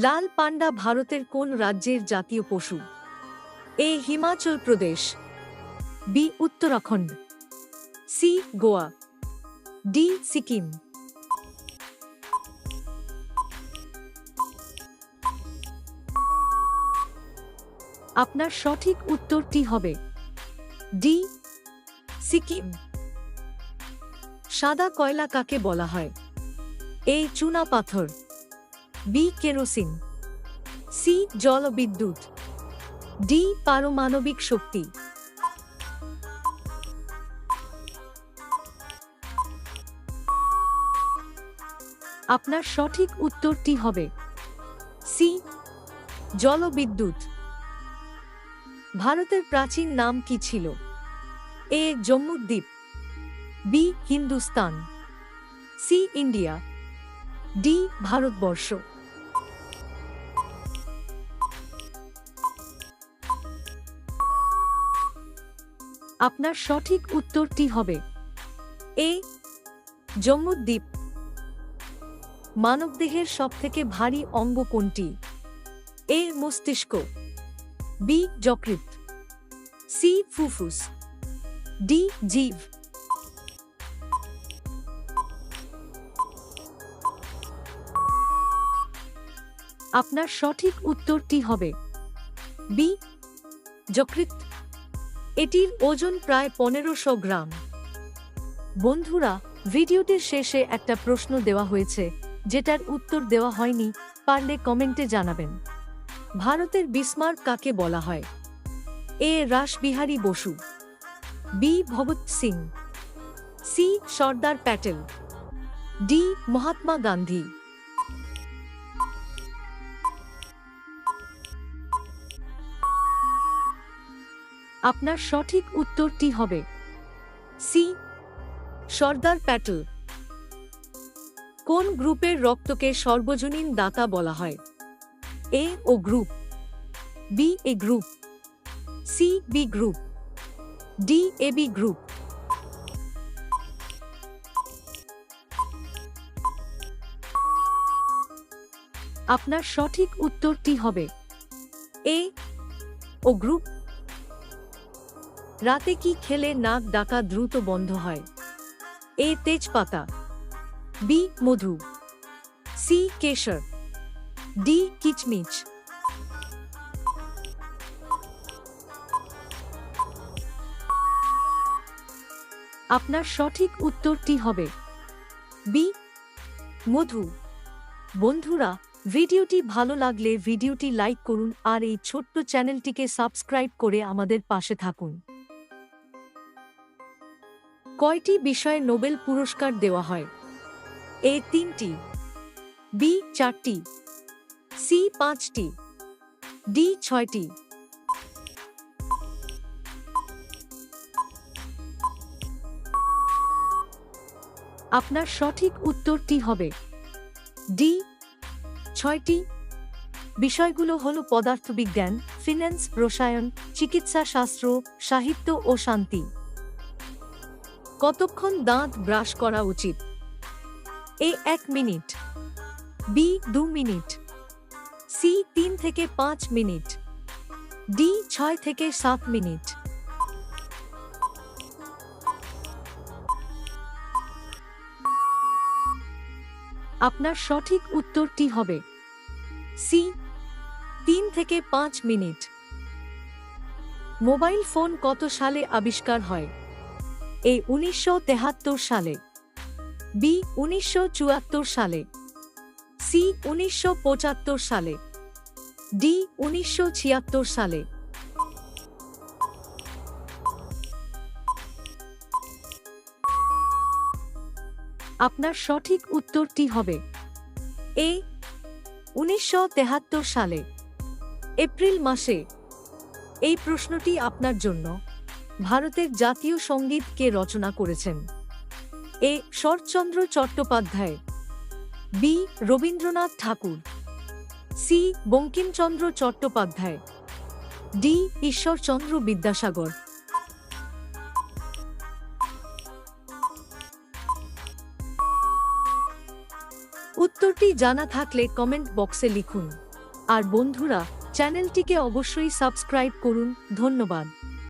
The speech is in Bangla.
লাল পান্ডা ভারতের কোন রাজ্যের জাতীয় পশু? A Himachal Pradesh, B Uttarakhand, C Goa, D Sikkim. আপনার সঠিক উত্তরটি হবে ডি সিকিম। সাদা কয়লা কাকে বলা হয়? এ চুনা পাথর, বি কেরোসিন, সি জলবিদ্যুৎ, ডি পারমাণবিক শক্তি। আপনার সঠিক উত্তরটি হবে সি জলবিদ্যুৎ। ভারতের প্রাচীন নাম কি ছিল? A Jambudweep, B Hindustan, C India, D Bharatvarsh. আপনার সঠিক উত্তরটি হবে এ জম্মুদ্বীপ। মানবদেহের সবথেকে ভারী অঙ্গ কোনটি? এ মস্তিষ্ক, বি যকৃৎ, সি ফুসফুস, ডি জিভ। আপনার সঠিক উত্তরটি হবে বি যকৃৎ। এটির ওজন প্রায় 1500 গ্রাম। বন্ধুরা, ভিডিওটির শেষে একটা প্রশ্ন দেওয়া হয়েছে, যেটার উত্তর দেওয়া হয়নি, পারলে কমেন্টে জানাবেন। ভারতের বিসমার্ক কাকে বলা হয়? এ Rashbehari Basu, B Bhagat Singh, C Sardar Patel, D Mahatma Gandhi. আপনার সঠিক উত্তরটি হবে সি সর্দার প্যাটেল। কোন গ্রুপের রক্তকে সর্বজনীন দাতা বলা হয়? A O group, B A group, C B group, D A B group. আপনার সঠিক উত্তরটি হবে এ ও গ্রুপ। রাতে কি খেলে নাক ডাকা দ্রুত বন্ধ হয়? এ তেজপাতা, বি মধু, সি কেশর, ডি কিচমিচ। আপনার সঠিক উত্তরটি হবে বি মধু। বন্ধুরা, ভিডিওটি ভালো লাগলে ভিডিওটি লাইক করুন আর এই ছোট্ট চ্যানেলটিকে সাবস্ক্রাইব করে আমাদের পাশে থাকুন। কয়টি বিষয়ে নোবেল পুরস্কার দেওয়া হয়? এ 3টি, বি 4টি, সি 5টি, ডি 6টি। আপনার সঠিক উত্তরটি হবে ডি 6টি। বিষয়গুলো হলো পদার্থবিজ্ঞান, ফিন্যান্স, রসায়ন, চিকিৎসা শাস্ত্র, সাহিত্য ও শান্তি। কতক্ষণ দাঁত ব্রাশ করা উচিত? এ 1 মিনিট, বি 2 মিনিট, সি 3 থেকে 5 মিনিট, ডি 6 থেকে 7 মিনিট। আপনার সঠিক উত্তরটি হবে সি 3 থেকে 5 মিনিট। মোবাইল ফোন কত সালে আবিষ্কার হয়? এ 1973 সালে, বি 1974 সালে, সি 1975 সালে, ডি 1976 সালে। আপনার সঠিক উত্তরটি হবে এ 1973 সালে, এপ্রিল মাসে। এই প্রশ্নটি আপনার জন্য। ভারতের জাতীয় সঙ্গীত কে রচনা করেছেন? এ শরৎচন্দ্র চট্টোপাধ্যায়, বি রবীন্দ্রনাথ ঠাকুর, সি বঙ্কিমচন্দ্র চট্টোপাধ্যায়, ডি ঈশ্বরচন্দ্র বিদ্যাসাগর। উত্তরটি উত্তরটি জানা থাকলে কমেন্ট বক্সে লিখুন। আর বন্ধুরা, চ্যানেলটিকে অবশ্যই সাবস্ক্রাইব করুন। ধন্যবাদ।